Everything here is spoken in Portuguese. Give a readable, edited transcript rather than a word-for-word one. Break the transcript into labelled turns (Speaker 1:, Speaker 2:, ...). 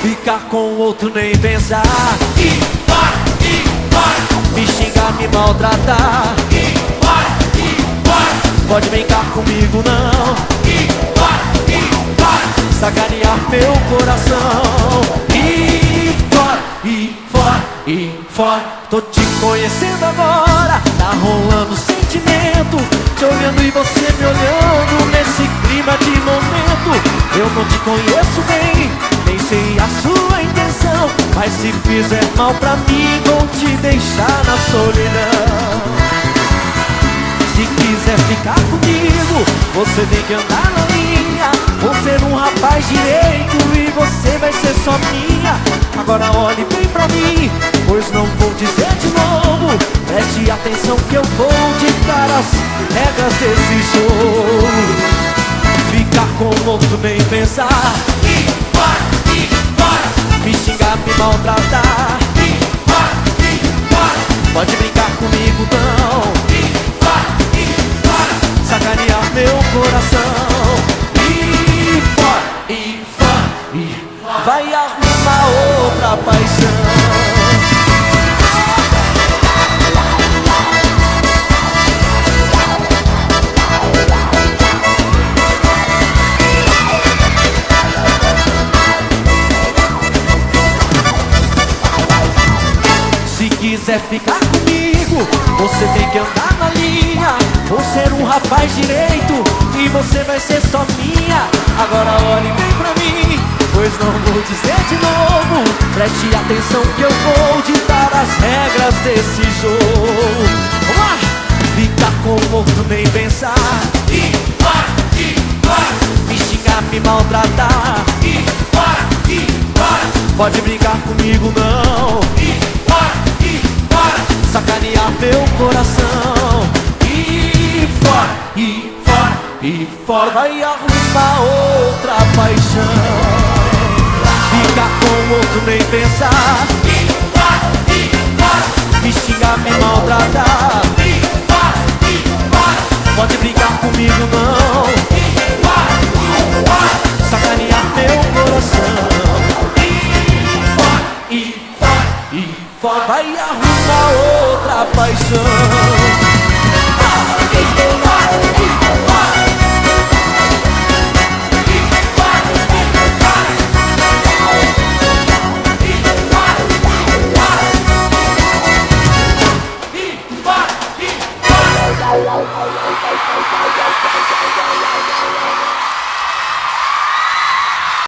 Speaker 1: Ficar com outro nem pensar. Me xingar, me maltratar. Pode brincar comigo não. Sacanear meu coração. E fora, e fora, e fora. Tô te conhecendo agora. Tá rolando sentimento. Te olhando e você me olhando. Nesse clima de momento. Eu não te conheço bem, nem sei a sua intenção, mas se fizer mal pra mim, vou te deixar na solidão. Se quiser ficar comigo, você tem que andar na linha. Vou ser um rapaz direito e você vai ser só minha. Agora olhe bem pra mim, pois não vou dizer de novo. Preste atenção que eu vou ditar as regras desse jogo. Ficar com outro nem pensar. Me xingar, me maltratar. Pode brincar comigo não. Sacanear meu coração. E fora, e fora, e vai arrumar outra paixão. Se quiser ficar comigo, você tem que andar na linha. Vou ser um rapaz direito e você vai ser só minha. Agora olhe bem pra mim, pois não vou dizer de novo. Preste atenção que eu vou ditar as regras desse jogo. Vamos lá! Ficar com outro nem pensar. Me xingar, me maltratar. Pode brincar comigo não. Sacanear meu coração. E fora, e fora, e fora. Vai arrumar outra paixão. Ficar com outro nem pensar. Me xingar, me maltratar. Pode brincar comigo não. Sacanear meu coração. E fora, e fora, e fora. Vai arrumar